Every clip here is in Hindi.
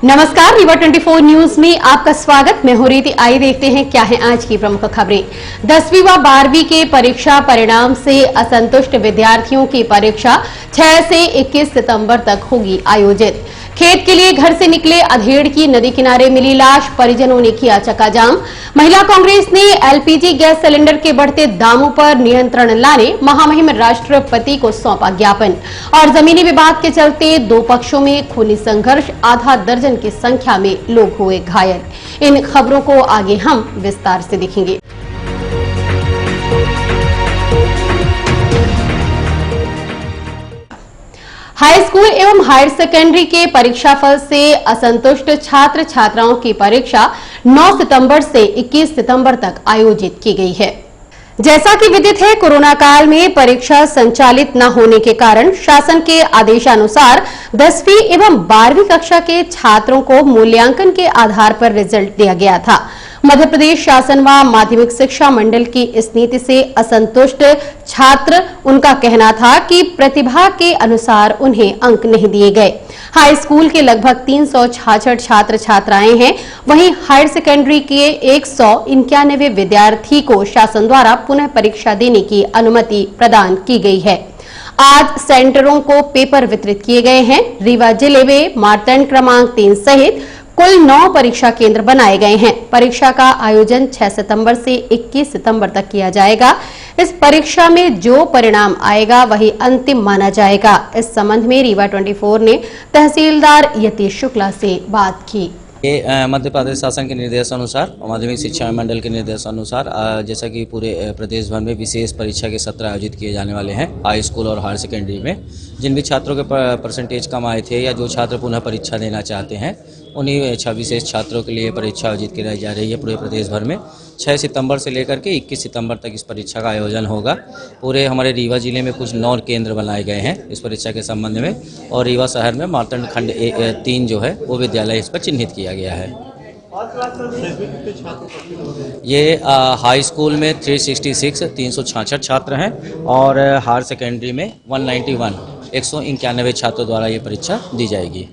नमस्कार, रीवा 24 न्यूज में आपका स्वागत। मैं हूं रीति। आइए देखते हैं क्या है आज की प्रमुख खबरें। 10वीं व 12वीं के परीक्षा परिणाम से असंतुष्ट विद्यार्थियों की परीक्षा 6 से 21 सितंबर तक होगी आयोजित। खेत के लिए घर से निकले अधेड़ की नदी किनारे मिली लाश, परिजनों ने किया चक्काजाम। महिला कांग्रेस ने एलपीजी गैस सिलेंडर के बढ़ते दामों पर नियंत्रण लाने महामहिम राष्ट्रपति को सौंपा ज्ञापन। और जमीनी विवाद के चलते दो पक्षों में खूनी संघर्ष, आधा दर्जन की संख्या में लोग हुए घायल। इन खबरों को आगे हम विस्तार से देखेंगे। हाई स्कूल एवं हायर सेकेंडरी के परीक्षाफल से असंतुष्ट छात्र छात्राओं की परीक्षा 9 सितंबर से 21 सितंबर तक आयोजित की गई है। जैसा कि विदित है, कोरोना काल में परीक्षा संचालित न होने के कारण शासन के आदेशानुसार 10वीं एवं 12वीं कक्षा के छात्रों को मूल्यांकन के आधार पर रिजल्ट दिया गया था। मध्य प्रदेश शासन व माध्यमिक शिक्षा मंडल की इस नीति से असंतुष्ट छात्र, उनका कहना था कि प्रतिभा के अनुसार उन्हें अंक नहीं दिए गए। हाई स्कूल के लगभग 366 छात्र छात्राएं हैं, वहीं हायर सेकेंडरी के 191 विद्यार्थी को शासन द्वारा पुनः परीक्षा देने की अनुमति प्रदान की गई है। आज सेंटरों को पेपर वितरित किए गए हैं। रीवा जिले में मार्तंड क्रमांक 3 सहित कुल 9 परीक्षा केंद्र बनाए गए हैं। परीक्षा का आयोजन 6 सितंबर से 21 सितंबर तक किया जाएगा। इस परीक्षा में जो परिणाम आएगा वही अंतिम माना जाएगा। इस संबंध में रीवा 24 ने तहसीलदार यतीश शुक्ला से बात की। ये मध्य प्रदेश शासन के निर्देशानुसार, माध्यमिक शिक्षा मंडल के निर्देशानुसार जैसा कि पूरे प्रदेश भर में विशेष परीक्षा के सत्र आयोजित किए जाने वाले हैं। हाई स्कूल और हायर सेकेंडरी में जिन भी छात्रों के परसेंटेज कम आए थे या जो छात्र पुनः परीक्षा देना चाहते हैं, उन्हीं विशेष छात्रों के लिए परीक्षा आयोजित की जा रही है। पूरे प्रदेश भर में 6 सितंबर से लेकर के 21 सितंबर तक इस परीक्षा का आयोजन होगा। पूरे हमारे रीवा जिले में कुछ 9 केंद्र बनाए गए हैं इस परीक्षा के संबंध में, और रीवा शहर में मार्तंड खंड 3 जो है वो विद्यालय इस पर चिन्हित किया गया है। ये हाई स्कूल में 366 छात्र हैं और हायर सेकेंडरी में 191 छात्रों द्वारा ये परीक्षा दी जाएगी।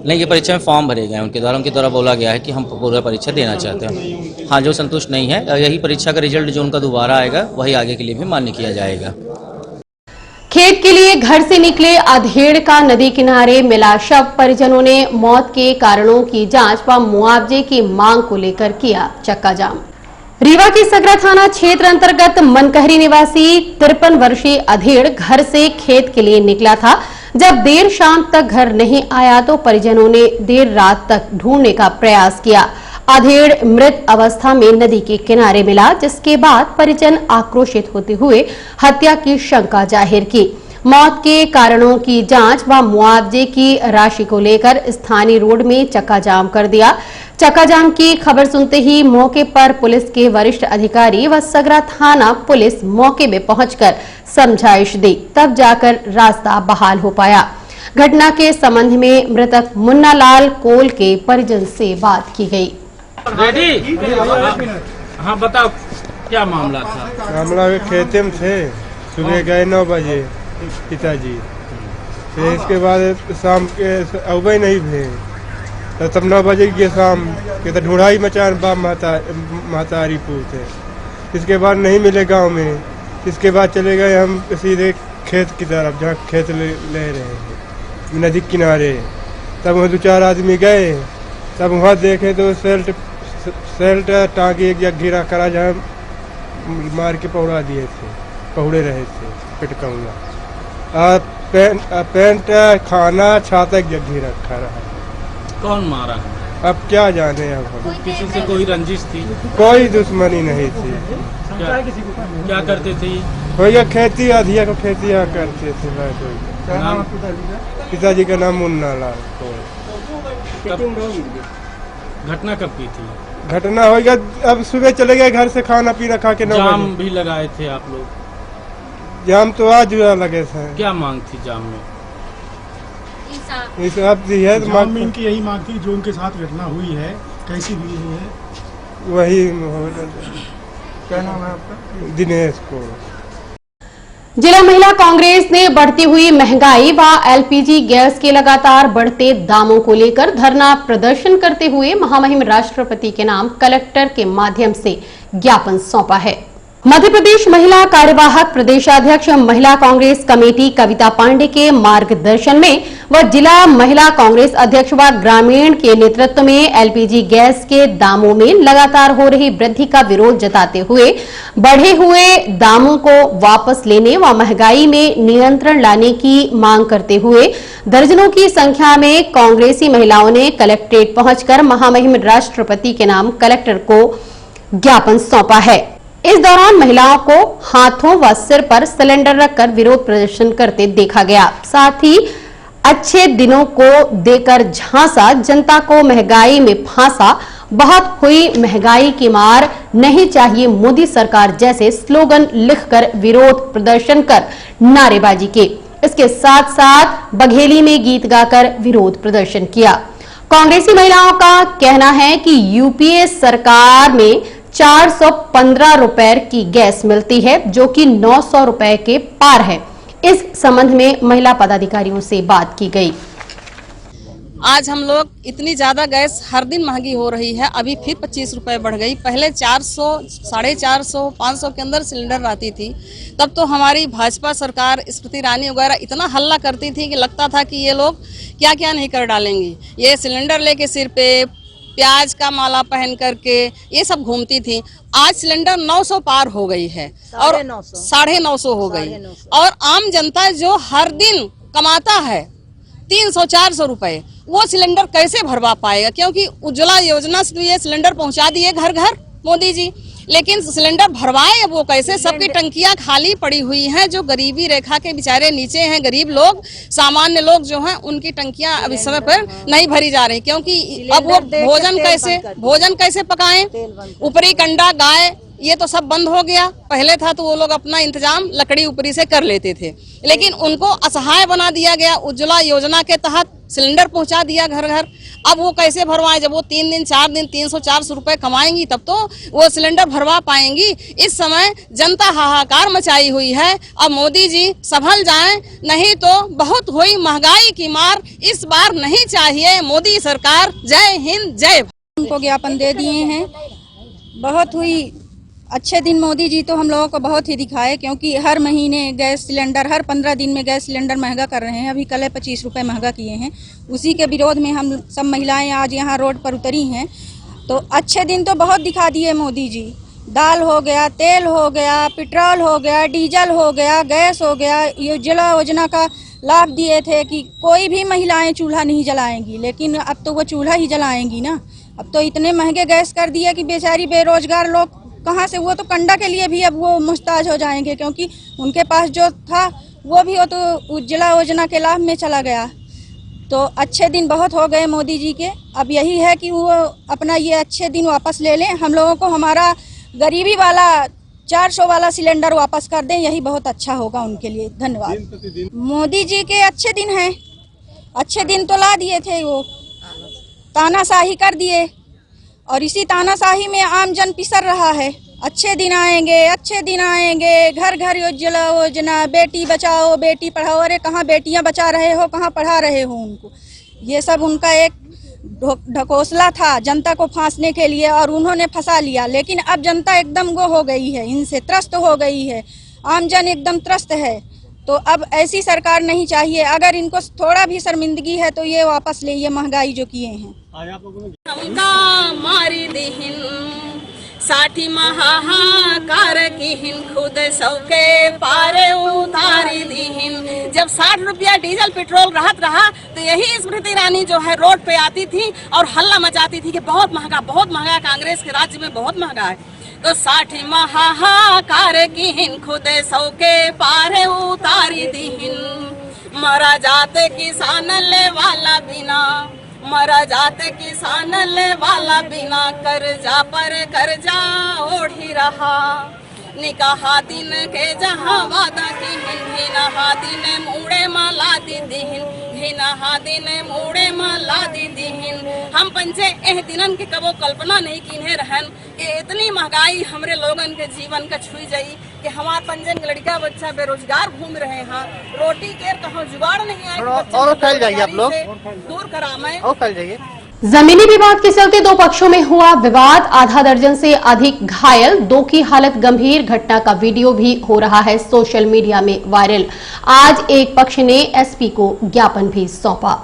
नहीं, ये परीक्षा में फॉर्म भरे गए हैं उनके द्वारा बोला गया है कि हम पूरा परीक्षा देना चाहते हैं। हाँ, जो संतुष्ट नहीं है, यही परीक्षा का रिजल्ट जो उनका दोबारा आएगा वही आगे के लिए भी मान्य किया जाएगा। खेत के लिए घर से निकले अधेड़ का नदी किनारे मिला शव, परिजनों ने मौत के कारणों की जांच व मुआवजे की मांग को लेकर किया चक्काजाम। रीवा के सगरा थाना क्षेत्र अंतर्गत मनकहरी निवासी 53 वर्षीय अधेड़ घर से खेत के लिए निकला था। जब देर शाम तक घर नहीं आया तो परिजनों ने देर रात तक ढूंढने का प्रयास किया। अधेड़ मृत अवस्था में नदी के किनारे मिला, जिसके बाद परिजन आक्रोशित होते हुए हत्या की शंका जाहिर की। मौत के कारणों की जांच व मुआवजे की राशि को लेकर स्थानीय रोड में चक्काजाम कर दिया। चक्काजाम की खबर सुनते ही मौके पर पुलिस के वरिष्ठ अधिकारी व सगरा थाना पुलिस मौके में पहुंचकर समझाइश दी, तब जाकर रास्ता बहाल हो पाया। घटना के संबंध में मृतक मुन्ना लाल कोल के परिजन से बात की गई। रेडी? हाँ, बताओ क्या मामला था? मामला खेते में थे, सुबह गए 9 बजे पिताजी, फिर इसके बाद शाम के अवै नहीं थे, तो तब 9 बजे के शाम के तो ढूंढाई मचान बा महतारी पूछे। इसके बाद नहीं मिले गांव में। इसके बाद चले गए हम सीधे खेत की तरफ, जहाँ खेत ले रहे हैं नदी किनारे। तब वहाँ 2-4 आदमी गए, तब वहाँ देखे तो सेल्ट टाँगे एक जगह घिरा करा, जहाँ मार के पहुड़े रहे थे पिटकौला। पेंट खाना छाता एक जगह रखा रहा। कौन मारा? अब क्या जाने। अब किसी से कोई रंजिश थी? कोई दुश्मनी नहीं थी। क्या करते थे? भैया खेती, अधिया को खेती करते थे। पिताजी का नाम मुन्ना लाल। घटना कब की थी? घटना हो गया, अब सुबह चले गए घर से, खाना पीना खा के 9 बजे। जाम भी लगाए थे आप लोग? जाम तो आज लगे थे। क्या मांग थी जाम में? हिसाब दी है जाम में इनकी यही मांग थी, जो उनके साथ घटना हुई है, कैसी भी हुई है, वही। क्या नाम है आपका? दिनेश को। जिला महिला कांग्रेस ने बढ़ती हुई महंगाई व एलपीजी गैस के लगातार बढ़ते दामों को लेकर धरना प्रदर्शन करते हुए महामहिम राष्ट्रपति के नाम कलेक्टर के माध्यम से ज्ञापन सौंपा है। मध्य प्रदेश महिला कार्यवाहक प्रदेशाध्यक्ष महिला कांग्रेस कमेटी कविता पांडे के मार्गदर्शन में व जिला महिला कांग्रेस अध्यक्ष व ग्रामीण के नेतृत्व में एलपीजी गैस के दामों में लगातार हो रही वृद्धि का विरोध जताते हुए बढ़े हुए दामों को वापस लेने व महंगाई में नियंत्रण लाने की मांग करते हुए दर्जनों की संख्या में कांग्रेसी महिलाओं ने कलेक्ट्रेट पहुंचकर महामहिम राष्ट्रपति के नाम कलेक्टर को ज्ञापन सौंपा है। इस दौरान महिलाओं को हाथों व सिर पर सिलेंडर रखकर विरोध प्रदर्शन करते देखा गया। साथ ही अच्छे दिनों को देकर झांसा, जनता को महंगाई में फांसा, बहुत हुई महंगाई की मार, नहीं चाहिए मोदी सरकार जैसे स्लोगन लिखकर विरोध प्रदर्शन कर नारेबाजी की। इसके साथ साथ बघेली में गीत गाकर विरोध प्रदर्शन किया। कांग्रेसी महिलाओं का कहना है कि यूपीए सरकार में 415 रुपए की गैस मिलती है, जो कि 900 रुपए के पार है। इस संबंध में महिला पदाधिकारियों से बात की गई। आज हम लोग इतनी ज्यादा गैस हर दिन महंगी हो रही है, अभी फिर 25 रुपए बढ़ गई। पहले 400, 450, 500 के अंदर सिलेंडर आती थी। तब तो हमारी भाजपा सरकार स्मृति ईरानी वगैरह इतना हल्ला करती थी कि लगता था कि ये लोग क्या क्या नहीं कर डालेंगी। ये सिलेंडर लेके सिर पे प्याज का माला पहन करके ये सब घूमती थी। आज सिलेंडर 900 पार हो गई है और 950 हो गई। और आम जनता जो हर दिन कमाता है 300-400 रुपए, वो सिलेंडर कैसे भरवा पाएगा? क्योंकि उज्ज्वला योजना से ये सिलेंडर पहुंचा दिए घर घर मोदी जी, लेकिन सिलेंडर भरवाए वो कैसे? सबकी टंकियां खाली पड़ी हुई हैं। जो गरीबी रेखा के बेचारे नीचे हैं, गरीब लोग, सामान्य लोग जो हैं, उनकी टंकियां अब इस समय पर नहीं भरी जा रही, क्योंकि अब वो भोजन कैसे पकाएं? ऊपरी कंडा गाय ये तो सब बंद हो गया। पहले था तो वो लोग अपना इंतजाम लकड़ी ऊपरी से कर लेते थे, लेकिन उनको असहाय बना दिया गया। उज्ज्वला योजना के तहत सिलेंडर पहुंचा दिया घर घर। अब वो कैसे भरवाएं? जब वो 3 दिन 4 दिन 300-400 रुपए कमाएंगी तब तो वो सिलेंडर भरवा पाएंगी। इस समय जनता हाहाकार मचाई हुई है। अब मोदी जी संभल जाएं, नहीं तो बहुत हुई महंगाई की मार। इस बार नहीं चाहिए मोदी सरकार। जय हिंद, जय भारत। उनको ज्ञापन दे दिए हैं। बहुत हुई अच्छे दिन मोदी जी तो हम लोगों को बहुत ही दिखाए, क्योंकि हर महीने गैस सिलेंडर, हर 15 दिन में गैस सिलेंडर महंगा कर रहे हैं। अभी कल 25 रुपए महंगा किए हैं। उसी के विरोध में हम सब महिलाएं आज यहाँ रोड पर उतरी हैं। तो अच्छे दिन तो बहुत दिखा दिए मोदी जी। दाल हो गया, तेल हो गया, पेट्रोल हो गया, डीजल हो गया, गैस हो गया। उज्ज्वला योजना का लाभ दिए थे कि कोई भी महिलाएं चूल्हा नहीं जलाएंगी, लेकिन अब तो वो चूल्हा ही जलाएंगी ना। अब तो इतने महंगे गैस कर दिए कि बेचारी बेरोजगार लोग कहाँ से, वो तो कंडा के लिए भी अब वो मुहताज हो जाएंगे, क्योंकि उनके पास जो था वो भी वो तो उज्ज्वला योजना के लाभ में चला गया। तो अच्छे दिन बहुत हो गए मोदी जी के। अब यही है कि वो अपना ये अच्छे दिन वापस ले लें, हम लोगों को हमारा गरीबी वाला 400 वाला सिलेंडर वापस कर दें, यही बहुत अच्छा होगा उनके लिए। धन्यवाद। मोदी जी के अच्छे दिन हैं, अच्छे दिन तो ला दिए थे, वो तानाशाही कर दिए और इसी तानाशाही में आम जन पिसर रहा है। अच्छे दिन आएंगे, अच्छे दिन आएंगे, घर घर उज्ज्वला योजना, बेटी बचाओ बेटी पढ़ाओ। अरे कहाँ बेटियां बचा रहे हो, कहाँ पढ़ा रहे हो उनको? ये सब उनका एक ढकोसला था जनता को फांसने के लिए, और उन्होंने फंसा लिया। लेकिन अब जनता एकदम वो हो गई है, इनसे त्रस्त हो गई है, आम जन एकदम त्रस्त है। तो अब ऐसी सरकार नहीं चाहिए। अगर इनको थोड़ा भी शर्मिंदगी है तो ये वापस ले, ये महंगाई जो किए हैं। हमका मारी दिहिन 60 महाहाकार किहिन, खुद 100 के पारे उतारी दिहिन। जब 60 रुपया डीजल पेट्रोल रहा तो यही स्मृति ईरानी जो है रोड पे आती थी और हल्ला मचाती थी कि बहुत महंगा, कांग्रेस के राज्य में बहुत महंगा है। तो 60 महाहाकार किहिन, खुद 100 के पारे उतारी दिहिन। मरा जाते किसान ले वाला बिना, मरा जाते किसान ले वाला बिना, कर्जा पर कर्जा ओढ़ी रहा। निकाहा दिन के जहाँ वादा की हिनहा दिन मूड़े मला दी दिहिन, हिनहा दिन मूड़े मला दी दिहिन। हम पंचे एह दिनन के कबो कल्पना नहीं किन्हे रहन कि इतनी महंगाई हमरे लोगन के जीवन का छुई जाई। कि हमारे पंजन के लड़का बच्चा बेरोजगार घूम रहे हैं, रोटी के कहाँ जुगाड़ नहीं आए, और फैल जाइए आप लोग, दूर कराएं। और फैल जाइए। जमीनी विवाद के चलते दो पक्षों में हुआ विवाद, आधा दर्जन से अधिक घायल, 2 की हालत गंभीर। घटना का वीडियो भी हो रहा है सोशल मीडिया में वायरल। आज एक पक्ष ने एसपी को ज्ञापन भी सौंपा।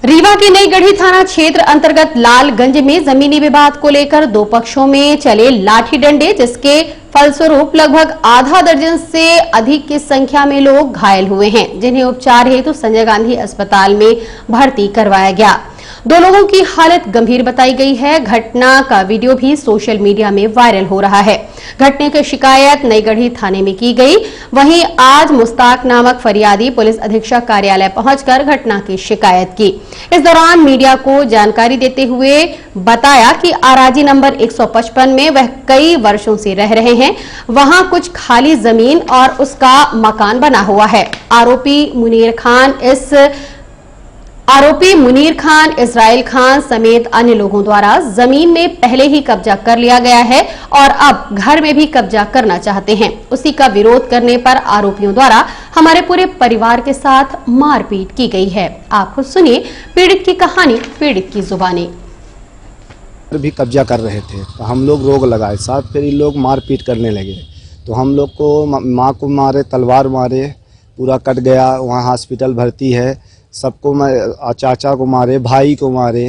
रीवा के नई गढ़ी थाना क्षेत्र अंतर्गत लालगंज में जमीनी विवाद को लेकर दो पक्षों में चले लाठी डंडे, जिसके फलस्वरूप लगभग आधा दर्जन से अधिक की संख्या में लोग घायल हुए हैं, जिन्हें उपचार हेतु संजय गांधी अस्पताल में भर्ती करवाया गया। 2 लोगों की हालत गंभीर बताई गई है। घटना का वीडियो भी सोशल मीडिया में वायरल हो रहा है। घटने की शिकायत नई गढ़ी थाने में की गई। वहीं आज मुस्ताक नामक फरियादी पुलिस अधीक्षक कार्यालय पहुंचकर घटना की शिकायत की। इस दौरान मीडिया को जानकारी देते हुए बताया कि आराजी नंबर 155 में वह कई वर्षों से रह रहे हैं। वहां कुछ खाली जमीन और उसका मकान बना हुआ है। आरोपी मुनीर खान, इस्राइल खान समेत अन्य लोगों द्वारा जमीन में पहले ही कब्जा कर लिया गया है और अब घर में भी कब्जा करना चाहते हैं। उसी का विरोध करने पर आरोपियों द्वारा हमारे पूरे परिवार के साथ मारपीट की गई है। आप खुद सुनिए पीड़ित की कहानी, पीड़ित की जुबानी। भी कब्जा कर रहे थे तो हम लोग रोक लगाए, साथ फिर ये लोग मारपीट करने लगे तो हम लोग को माँ को मारे, तलवार मारे, पूरा कट गया। वहाँ हॉस्पिटल भर्ती है। सबको चाचा को मारे, भाई को मारे।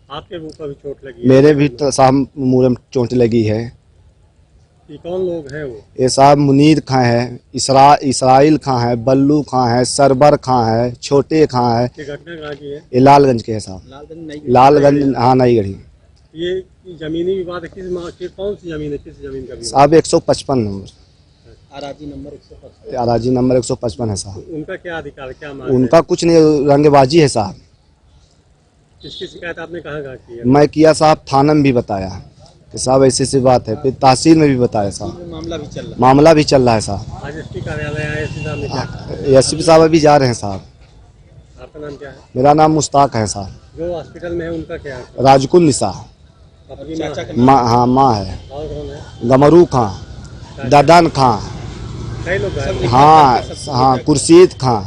आपके मुंह पर भी चोट लगी है? मेरे भी साहब मुंह में चोट लगी है। ये कौन लोग हैं वो? ये साहब मुनीर खां है, इसराइल खां है, बल्लू खां है, सरबर खां है, छोटे खां है। ये घटना कहाँ की है? ये लालगंज के है साहब। लालगंज, हाँ, नई गढ़ी। ये जमीनी विवाद कौन सी जमीन है, किस जमीन का? साहब 155 नंबर, आराजी नंबर 155। आराजी नंबर 155 है साहब। उनका क्या अधिकार, क्या मांग? उनका कुछ नहीं, रंगबाजी है साहब। किसकी शिकायत आपने कहाँ की है? मैं किया साहब, थाना में भी बताया कि साहब ऐसी बात है, फिर तहसील में भी बताया साहब। मामला भी चल रहा है साहब। आज एसपी कार्यालय आए, एसपी साहब ने क्या? एसपी साहब अभी जा रहे हैं साहब। आपका नाम क्या है? मेरा नाम मुस्ताक है साहब। जो हॉस्पिटल में है उनका क्या है? राजकुल निसा, माँ, हाँ माँ है। और कौन है? गमरू खां, ददन खां, कई लोग हैं। हाँ, कुर्सीद खां।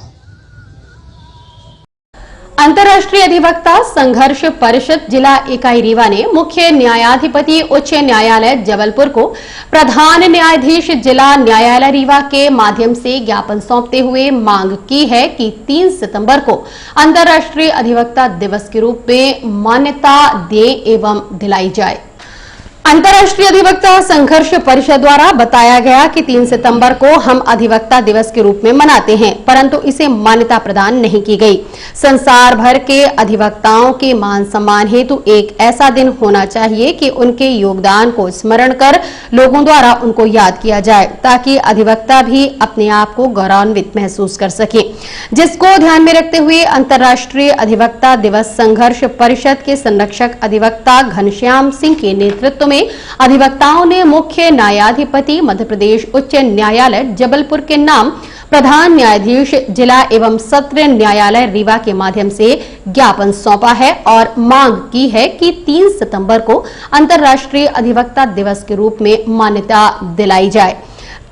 अंतर्राष्ट्रीय अधिवक्ता संघर्ष परिषद जिला इकाई रीवा ने मुख्य न्यायाधिपति उच्च न्यायालय जबलपुर को प्रधान न्यायाधीश जिला न्यायालय रीवा के माध्यम से ज्ञापन सौंपते हुए मांग की है कि 3 सितंबर को अंतर्राष्ट्रीय अधिवक्ता दिवस के रूप में मान्यता दे एवं दिलाई जाए। अंतर्राष्ट्रीय अधिवक्ता संघर्ष परिषद द्वारा बताया गया कि 3 सितंबर को हम अधिवक्ता दिवस के रूप में मनाते हैं, परंतु इसे मान्यता प्रदान नहीं की गई। संसार भर के अधिवक्ताओं के मान सम्मान हेतु एक ऐसा दिन होना चाहिए कि उनके योगदान को स्मरण कर लोगों द्वारा उनको याद किया जाए, ताकि अधिवक्ता भी अपने आप को गौरवान्वित महसूस कर सके। जिसको ध्यान में रखते हुए अंतर्राष्ट्रीय अधिवक्ता दिवस संघर्ष परिषद के संरक्षक अधिवक्ता घनश्याम सिंह के नेतृत्व में अधिवक्ताओं ने मुख्य न्यायाधिपति मध्य प्रदेश उच्च न्यायालय जबलपुर के नाम प्रधान न्यायाधीश जिला एवं सत्र न्यायालय रीवा के माध्यम से ज्ञापन सौंपा है और मांग की है कि 3 सितंबर को अंतर्राष्ट्रीय अधिवक्ता दिवस के रूप में मान्यता दिलाई जाए।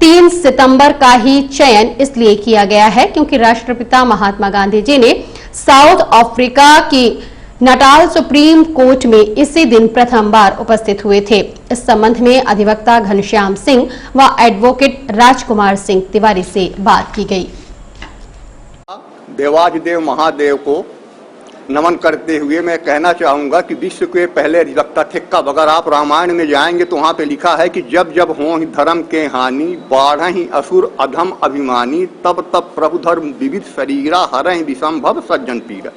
3 सितंबर का ही चयन इसलिए किया गया है क्योंकि राष्ट्रपिता महात्मा गांधी जी ने साउथ अफ्रीका की नटाल सुप्रीम कोर्ट में इसी दिन प्रथम बार उपस्थित हुए थे। इस संबंध में अधिवक्ता घनश्याम सिंह व एडवोकेट राजकुमार सिंह तिवारी से बात की गई। देवाधिदेव महादेव को नमन करते हुए मैं कहना चाहूँगा कि विश्व के पहले अधिवक्ता थे कब। अगर आप रामायण में जाएंगे तो वहाँ पे लिखा है कि जब जब हों धर्म के हानि, बाढ़हि असुर अधम अभिमानी, तब तब प्रभु धर्म विविध शरीरा, हरहि विसंभव सज्जन पीरा।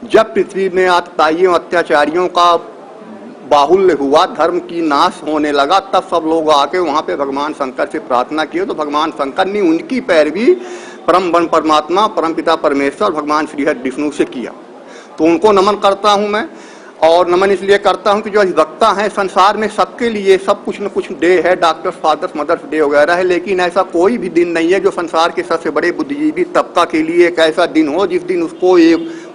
जब पृथ्वी में आतताइयों अत्याचारियों का बाहुल्य हुआ, धर्म की नाश होने लगा, तब सब लोग आके वहाँ पे भगवान शंकर से प्रार्थना किए तो भगवान शंकर ने उनकी पैरवी परम वन परमात्मा परम पिता परमेश्वर भगवान श्री हरि विष्णु से किया। तो उनको नमन करता हूँ मैं, और नमन इसलिए करता हूँ कि जो अधिवक्ता हैं संसार में सबके लिए सब कुछ न कुछ डे है, डॉक्टर्स, फादर्स, मदर्स डे वगैरह है, लेकिन ऐसा कोई भी दिन नहीं है जो संसार के सबसे बड़े बुद्धिजीवी तबका के लिए एक ऐसा दिन हो जिस दिन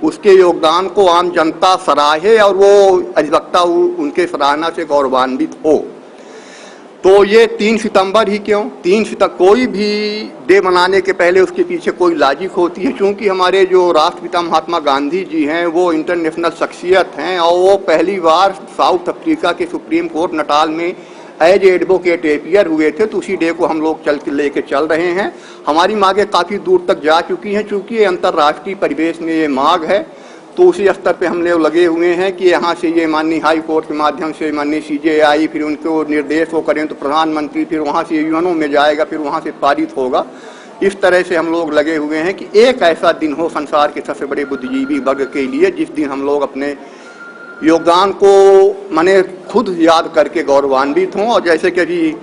उसके योगदान को आम जनता सराहे और वो अधिवक्ता उनके सराहना से गौरवान्वित हो। तो ये 3 सितंबर ही क्यों? 3 सितंबर कोई भी डे मनाने के पहले उसके पीछे कोई लॉजिक होती है, क्योंकि हमारे जो राष्ट्रपिता महात्मा गांधी जी हैं वो इंटरनेशनल शख्सियत हैं और वो पहली बार साउथ अफ्रीका के सुप्रीम कोर्ट नटाल में एज एडवोकेट अपीयर हुए थे। तो उसी डे को हम लोग लेके चल रहे हैं। हमारी मांगें काफ़ी दूर तक जा चुकी हैं, चूँकि ये अंतर्राष्ट्रीय परिवेश में ये मांग है, तो उसी स्तर पे हम लोग लगे हुए हैं कि यहाँ से ये माननीय हाई कोर्ट के माध्यम से माननीय CJI फिर उनको निर्देश वो करें तो प्रधानमंत्री, फिर वहाँ से यूएनओ में जाएगा, फिर वहाँ से पारित होगा। इस तरह से हम लोग लगे हुए हैं कि एक ऐसा दिन हो संसार के सबसे बड़े बुद्धिजीवी वर्ग के लिए, जिस दिन हम लोग अपने योगदान को माने खुद याद करके गौरवान्वित हों। और जैसे कि अभी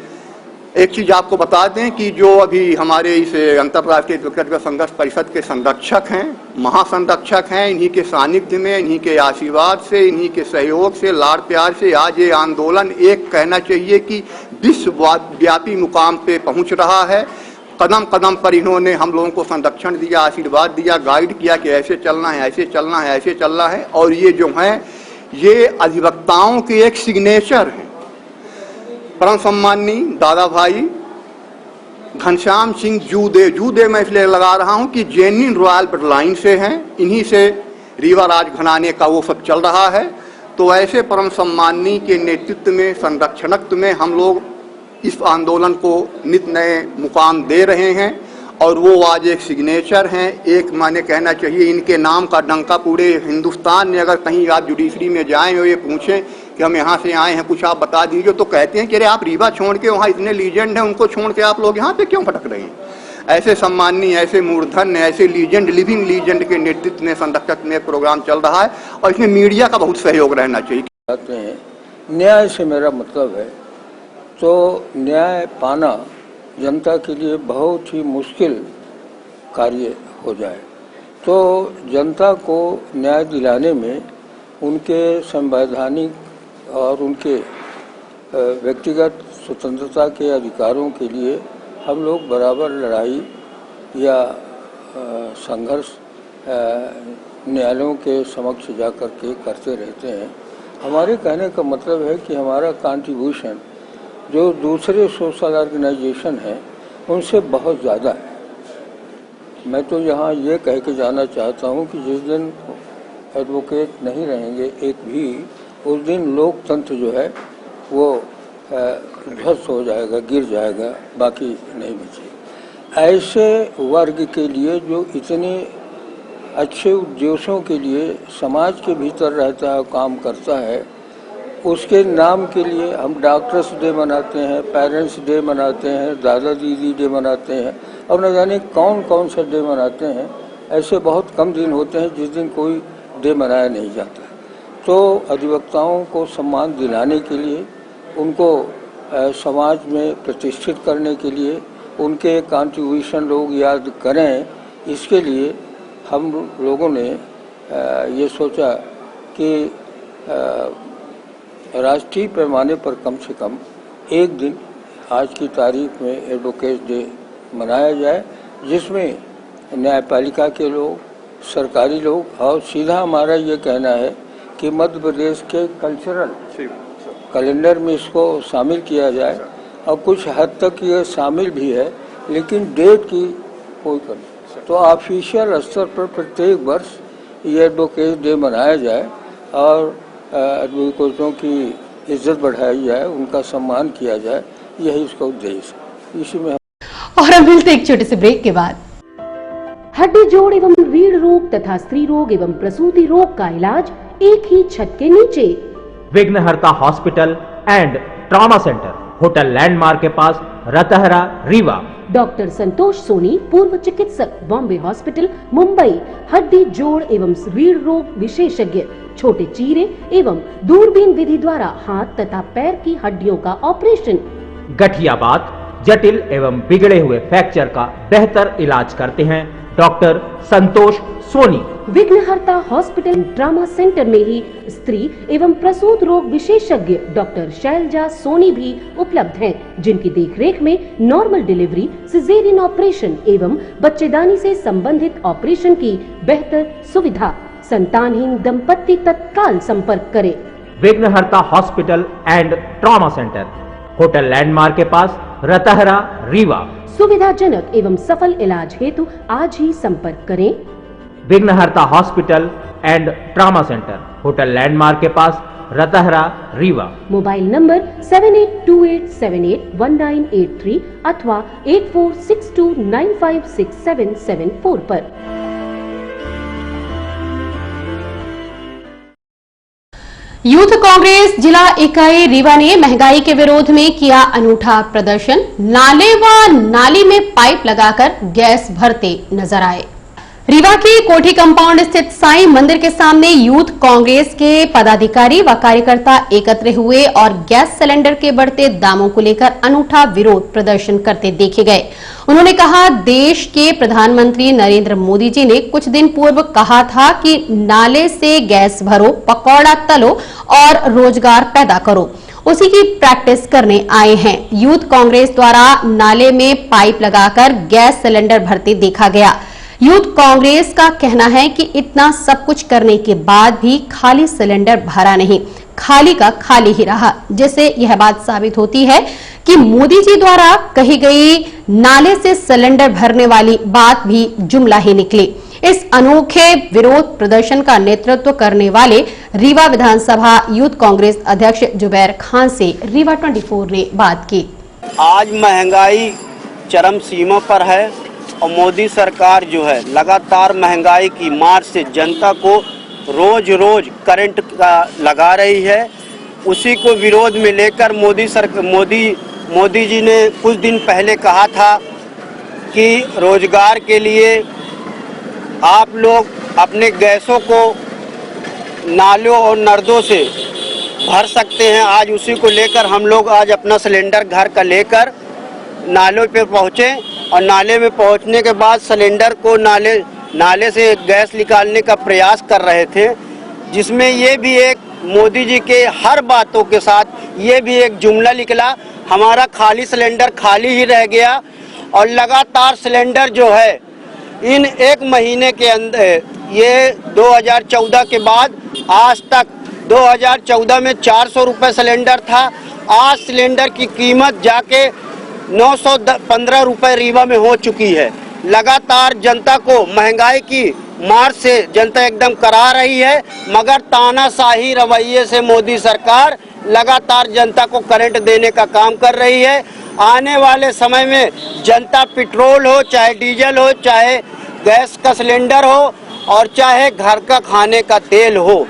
एक चीज़ आपको बता दें कि जो अभी हमारे इस अंतर्राष्ट्रीय विकट संघर्ष परिषद के संरक्षक हैं, महासंरक्षक हैं, इन्हीं के सानिध्य में, इन्हीं के आशीर्वाद से, इन्हीं के सहयोग से, लाड़ प्यार से आज ये आंदोलन एक कहना चाहिए कि विश्वव्यापी मुकाम पे पहुंच रहा है। कदम कदम पर इन्होंने हम लोगों को संरक्षण दिया, आशीर्वाद दिया, गाइड किया कि ऐसे चलना है, ऐसे चलना है, ऐसे चलना है। और ये जो हैं ये अधिवक्ताओं के एक सिग्नेचर हैं। परम सम्माननीय दादा भाई घनश्याम सिंह जूदे मैं इसलिए लगा रहा हूं कि जेन्युइन रॉयल ब्लड लाइन से हैं, इन्हीं से रीवा राज घराने का वो सब चल रहा है। तो ऐसे परम सम्माननीय के नेतृत्व में, संरक्षणत्व में हम लोग इस आंदोलन को नित नए मुकाम दे रहे हैं। और वो आज एक सिग्नेचर हैं, एक माने कहना चाहिए इनके नाम का डंका पूरे हिंदुस्तान में। अगर कहीं आप जुडिशरी में जाएं और ये पूछें कि हम यहाँ से आए हैं, कुछ आप बता दीजिए, तो कहते हैं कि अरे आप रीवा छोड़ के वहाँ इतने लीजेंड हैं, उनको छोड़ के आप लोग यहाँ पे क्यों भटक रहे हैं? ऐसे सम्माननीय, ऐसे मूर्धन्य, ऐसे लीजेंड, लिविंग लीजेंड के नेतृत्व में संरक्षक में प्रोग्राम चल रहा है और इसमें मीडिया का बहुत सहयोग रहना चाहिए। न्याय से मेरा मतलब है, तो न्याय पाना जनता के लिए बहुत ही मुश्किल कार्य हो जाए। तो जनता को न्याय दिलाने में उनके संवैधानिक और उनके व्यक्तिगत स्वतंत्रता के अधिकारों के लिए हम लोग बराबर लड़ाई या संघर्ष न्यायालयों के समक्ष जाकर के करते रहते हैं। हमारे कहने का मतलब है कि हमारा कंट्रीब्यूशन जो दूसरे सोशल ऑर्गेनाइजेशन हैं उनसे बहुत ज़्यादा है। मैं तो यहाँ ये कह के जाना चाहता हूँ कि जिस दिन एडवोकेट नहीं रहेंगे एक भी, उस दिन लोकतंत्र जो है वो ध्वस्त हो जाएगा, गिर जाएगा, बाकी नहीं बचेगा। ऐसे वर्ग के लिए जो इतने अच्छे उद्देश्यों के लिए समाज के भीतर रहता है, काम करता है, उसके नाम के लिए हम डॉक्टर्स डे मनाते हैं, पेरेंट्स डे मनाते हैं, दादा दीदी डे मनाते हैं और न जाने कौन कौन सा डे मनाते हैं। ऐसे बहुत कम दिन होते हैं जिस दिन कोई डे मनाया नहीं जाता। तो अधिवक्ताओं को सम्मान दिलाने के लिए, उनको समाज में प्रतिष्ठित करने के लिए, उनके कंट्रीब्यूशन लोग याद करें, इसके लिए हम लोगों ने ये सोचा कि राष्ट्रीय पैमाने पर कम से कम एक दिन आज की तारीख में एडवोकेट डे मनाया जाए, जिसमें न्यायपालिका के लोग, सरकारी लोग, और सीधा हमारा ये कहना है कि मध्य प्रदेश के कल्चरल कैलेंडर में इसको शामिल किया जाए। और कुछ हद तक ये शामिल भी है, लेकिन डेट की कोई कमी। तो ऑफिशियल स्तर पर प्रत्येक वर्ष ये एडवोकेट डे मनाया जाए और एडवोकेटों की इज्जत बढ़ाई जाए, उनका सम्मान किया जाए, यही इसका उद्देश्य है। इसी में और अब मिलते एक छोटे से ब्रेक के बाद। हड्डी जोड़ एवं रीढ़ रोग तथा स्त्री रोग एवं प्रसूति रोग का इलाज एक ही छत के नीचे। विघ्नहर्ता hospital and trauma centre, hotel landmark के पास, रतहरा, रीवा। डॉक्टर संतोष सोनी, पूर्व चिकित्सक, बॉम्बे हॉस्पिटल, मुंबई। हड्डी जोड़ एवं रीढ़ रोग विशेषज्ञ, छोटे चीरे एवं दूरबीन विधि द्वारा हाथ तथा पैर की हड्डियों का ऑपरेशन। गठियाबात, जटिल एवं बिगड़े हुए फ्रैक्चर का बेहतर इलाज करते हैं डॉक्टर संतोष सोनी। विघ्नहर्ता हॉस्पिटल ट्रॉमा सेंटर में ही स्त्री एवं प्रसूत रोग विशेषज्ञ डॉक्टर शैलजा सोनी भी उपलब्ध हैं, जिनकी देखरेख में नॉर्मल डिलीवरी, सिजेरियन ऑपरेशन एवं बच्चेदानी से संबंधित ऑपरेशन की बेहतर सुविधा। संतानहीन दंपत्ति तत्काल संपर्क करें। विघ्नहर्ता hospital and trauma centre, hotel landmark के पास, रतहरा, रीवा। सुविधाजनक एवं सफल इलाज हेतु आज ही संपर्क करें। विघ्नहर्ता hospital and trauma centre, hotel landmark के पास, रतहरा, रीवा। मोबाइल नंबर 7828781983 अथवा 8462956774 पर। यूथ कांग्रेस जिला इकाई रीवा ने महंगाई के विरोध में किया अनूठा प्रदर्शन। नाले व नाली में पाइप लगाकर गैस भरते नजर आए। रीवा के कोठी कंपाउंड स्थित साईं मंदिर के सामने यूथ कांग्रेस के पदाधिकारी व कार्यकर्ता एकत्र हुए और गैस सिलेंडर के बढ़ते दामों को लेकर अनूठा विरोध प्रदर्शन करते देखे गए। उन्होंने कहा, देश के प्रधानमंत्री नरेंद्र मोदी जी ने कुछ दिन पूर्व कहा था कि नाले से गैस भरो, पकौड़ा तलो और रोजगार पैदा करो। उसी की प्रैक्टिस करने आए हैं। यूथ कांग्रेस द्वारा नाले में पाइप लगाकर गैस सिलेंडर भरते देखा गया। यूथ कांग्रेस का कहना है कि इतना सब कुछ करने के बाद भी खाली सिलेंडर भरा नहीं, खाली का खाली ही रहा, जिससे यह बात साबित होती है कि मोदी जी द्वारा कही गई नाले से सिलेंडर भरने वाली बात भी जुमला ही निकली। इस अनोखे विरोध प्रदर्शन का नेतृत्व करने वाले रीवा विधानसभा यूथ कांग्रेस अध्यक्ष जुबैर खान से रीवा 24 ने बात की। आज महंगाई चरम सीमा पर है और मोदी सरकार जो है लगातार महंगाई की मार से जनता को रोज रोज करंट का लगा रही है। उसी को विरोध में लेकर मोदी जी ने कुछ दिन पहले कहा था कि रोजगार के लिए आप लोग अपने गैसों को नालों और नर्दों से भर सकते हैं। आज उसी को लेकर हम लोग आज अपना सिलेंडर घर का लेकर नालों पे पहुँचे और नाले में पहुंचने के बाद सिलेंडर को नाले से गैस निकालने का प्रयास कर रहे थे, जिसमें ये भी एक मोदी जी के हर बातों के साथ ये भी एक जुमला निकला। हमारा खाली सिलेंडर खाली ही रह गया और लगातार सिलेंडर जो है इन एक महीने के अंदर, ये 2014 के बाद आज तक 2014 में 400 रुपये सिलेंडर था, आज सिलेंडर की कीमत जाके 915 रुपये रीवा में हो चुकी है। लगातार जनता को महंगाई की मार से जनता एकदम करा रही है, मगर तानाशाही रवैये से मोदी सरकार लगातार जनता को करंट देने का काम कर रही है। आने वाले समय में जनता पेट्रोल हो, चाहे डीजल हो, चाहे गैस का सिलेंडर हो और चाहे घर का खाने का तेल हो,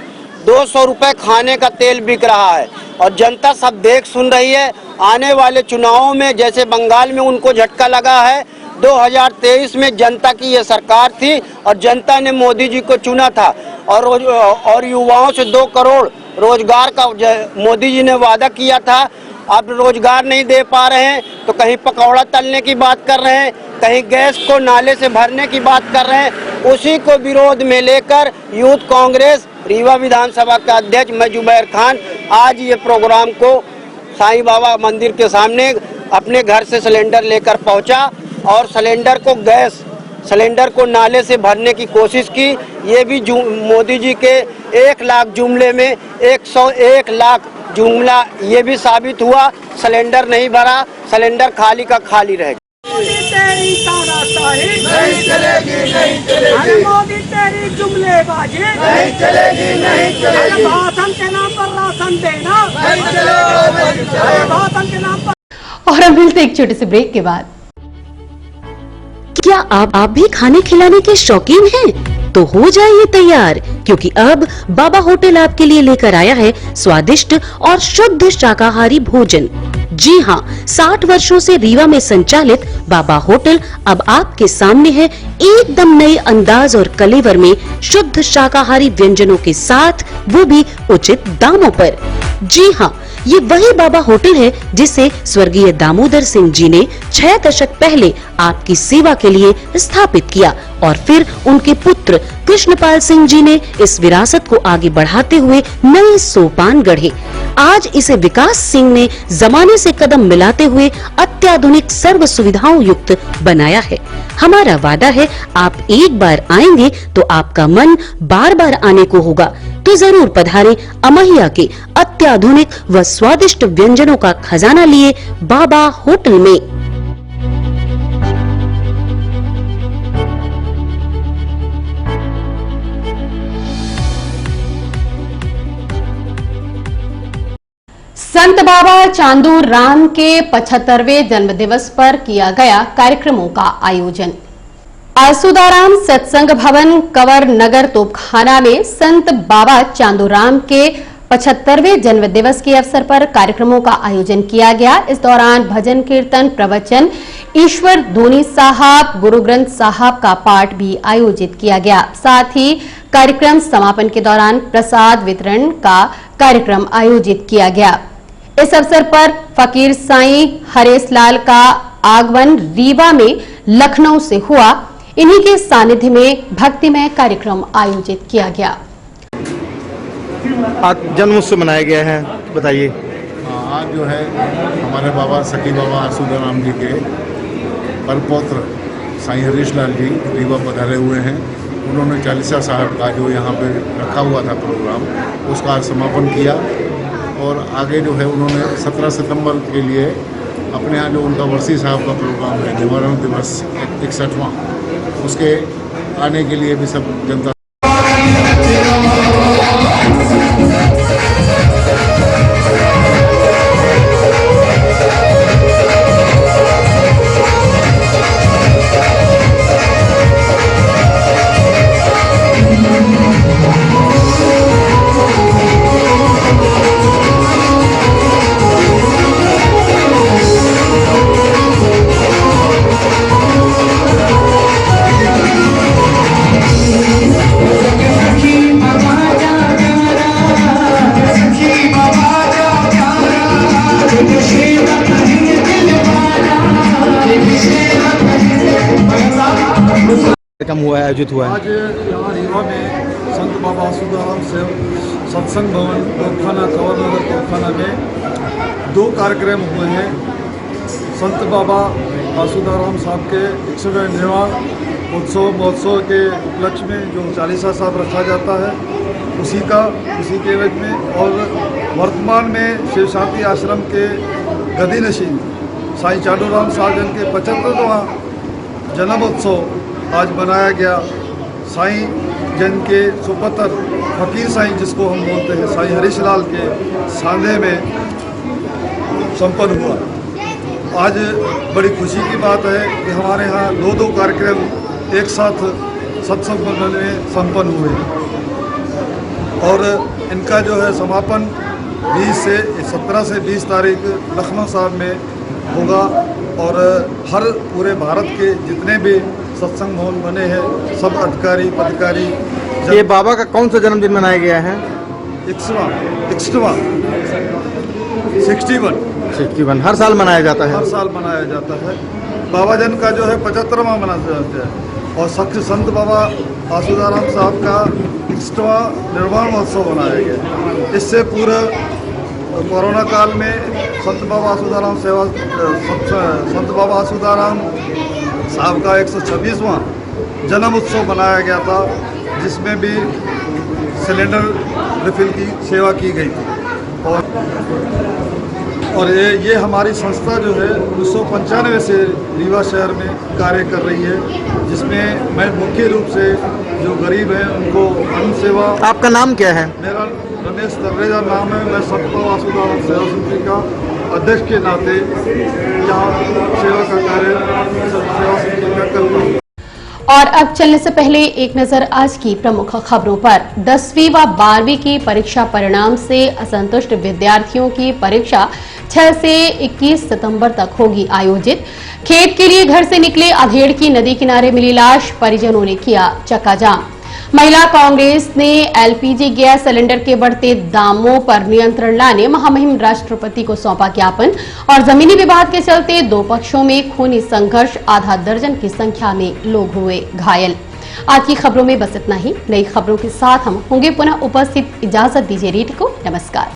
200 रुपये खाने का तेल बिक रहा है और जनता सब देख सुन रही है। आने वाले चुनावों में जैसे बंगाल में उनको झटका लगा है, 2023 में जनता की ये सरकार थी और जनता ने मोदी जी को चुना था और युवाओं से 2 करोड़ रोजगार का मोदी जी ने वादा किया था। अब रोजगार नहीं दे पा रहे हैं तो कहीं पकौड़ा तलने की बात कर रहे हैं, कहीं गैस को नाले से भरने की बात कर रहे हैं। उसी को विरोध में लेकर यूथ कांग्रेस रीवा विधानसभा का अध्यक्ष मैं जुबैर खान आज ये प्रोग्राम को साईं बाबा मंदिर के सामने अपने घर से सिलेंडर लेकर पहुंचा और सिलेंडर को नाले से भरने की कोशिश की। ये भी मोदी जी के 1 लाख जुमले में 101 लाख जुमला ये भी साबित हुआ। सिलेंडर नहीं भरा, सिलेंडर खाली का खाली रह गया। मोदी तेरी तानाशाही नहीं चलेगी, नहीं चलेगी। अरे मोदी तेरी जुमलेबाजी नहीं चलेगी, नहीं चलेगी। भाषण के नाम पर राशन देना नहीं चलेगा, भाषण के नाम पर। और अब मिलते एक छोटे से ब्रेक के बाद। क्या आप भी खाने खिलाने के शौकीन हैं? तो हो जाइए तैयार, क्योंकि अब बाबा होटल आपके लिए लेकर आया है स्वादिष्ट और शुद्ध शाकाहारी भोजन। जी हाँ, 60 वर्षों से रीवा में संचालित बाबा होटल अब आपके सामने है, एकदम नए अंदाज और कलेवर में शुद्ध शाकाहारी व्यंजनों के साथ, वो भी उचित दामों पर। जी हाँ, ये वही बाबा होटल है जिसे स्वर्गीय दामोदर सिंह जी ने 6 दशक पहले आपकी सेवा के लिए स्थापित किया और फिर उनके पुत्र कृष्णपाल सिंह जी ने इस विरासत को आगे बढ़ाते हुए नए सोपान गढ़े। आज इसे विकास सिंह ने जमाने से कदम मिलाते हुए अत्याधुनिक सर्व सुविधाओं युक्त बनाया है। हमारा वादा है, आप एक बार आएंगे तो आपका मन बार बार आने को होगा, तो जरूर पधारें अमैया के अत्याधुनिक व स्वादिष्ट व्यंजनों का खजाना लिए बाबा होटल में। संत बाबा चांदू राम के 75वें जन्मदिवस पर किया गया कार्यक्रमों का आयोजन। आसुदाराम सत्संग भवन कंवर नगर तोपखाना में संत बाबा चांदूराम के 75वें जन्मदिवस के अवसर पर कार्यक्रमों का आयोजन किया गया। इस दौरान भजन कीर्तन, प्रवचन, ईश्वर धोनी साहब, गुरु ग्रंथ साहब का पाठ भी आयोजित किया गया। साथ ही कार्यक्रम समापन के दौरान प्रसाद वितरण का कार्यक्रम आयोजित किया गया। इस अवसर पर फकीर साईं हरेश लाल का आगमन रीवा में लखनऊ से हुआ। इन्हीं के सानिध्य में भक्तिमय कार्यक्रम आयोजित किया गया। आज जन्म उत्सव मनाया गया है, बताइए। आज जो है हमारे बाबा सखी बाबा आसुदाराम जी के परपौत्र साईं हरीश लाल जी रीवा पधारे हुए हैं। उन्होंने चालीसा साहब का जो यहाँ पे रखा हुआ था प्रोग्राम, उसका आज समापन किया और आगे जो है उन्होंने 17 सितंबर के लिए अपने यहाँ जो उनका वर्सी साहब का प्रोग्राम है, निवारण दिवस 61वां, उसके आने के लिए भी सब जनता हुआ है, आयोजित हुआ है। आज यहाँ रीवा में संत बाबा आसुदाराम से सत्संग भवन तोपखाना कंवर नगर तोपखाना में 2 कार्यक्रम हुए हैं। संत बाबा आसुदाराम साहब के 100वें निर्वाण उत्सव महोत्सव के उपलक्ष्य में जो चालीसा साहब रखा जाता है उसी के एवज में, और वर्तमान में शिव शांति आश्रम के गदी नशीन साईं चांदूराम साहब के 75वां जन्मोत्सव आज मनाया गया। साईं जन के सुपुत्र फकीर साईं जिसको हम बोलते हैं साईं हरीश लाल के सांधे में संपन्न हुआ। आज बड़ी खुशी की बात है कि हमारे यहाँ 2 कार्यक्रम एक साथ सत्संग भवन में संपन्न हुए और इनका जो है समापन 17 से 20 तारीख लखनऊ साहब में होगा। और हर पूरे भारत के जितने भी सत्संग भवन बने हैं सब अधिकारी पदाधिकारी। ये बाबा का कौन सा जन्मदिन मनाया गया है? 61 हर साल मनाया जाता है। हर साल मनाया जाता है। बाबा जन का जो है 75वां मनाया जाता है और संत बाबा आसुदाराम साहब का 61वां निर्वाण महोत्सव मनाया गया। इससे पूरा कोरोना काल में संत बाबा आसुदाराम साहब का 126वां जन्म उत्सव मनाया गया था, जिसमें भी सिलेंडर रिफिल की सेवा की गई थी। और ये हमारी संस्था जो है 1995 से रीवा शहर में कार्य कर रही है, जिसमें मैं मुख्य रूप से जो गरीब हैं उनको अन्न सेवा। आपका नाम क्या है? मेरा रमेश दर्रेजा नाम है। मैं संत बाबा आसुदाराम सेवा समिति का अध्यक्ष के नाते यहाँ सेवा का कार्य सेवा समिति का कर रहा हूँ। और अब चलने से पहले एक नजर आज की प्रमुख खबरों पर। 10वीं व 12वीं की परीक्षा परिणाम से असंतुष्ट विद्यार्थियों की परीक्षा 6 से 21 सितंबर तक होगी आयोजित। खेत के लिए घर से निकले अधेड़ की नदी किनारे मिली लाश, परिजनों ने किया चक्काजाम। महिला कांग्रेस ने एलपीजी गैस सिलेंडर के बढ़ते दामों पर नियंत्रण लाने महामहिम राष्ट्रपति को सौंपा ज्ञापन। और जमीनी विवाद के चलते 2 पक्षों में खूनी संघर्ष, आधा दर्जन की संख्या में लोग हुए घायल। आज की खबरों में बस इतना ही। नई खबरों के साथ हम होंगे पुनः उपस्थित। इजाजत दीजिए रीड को। नमस्कार।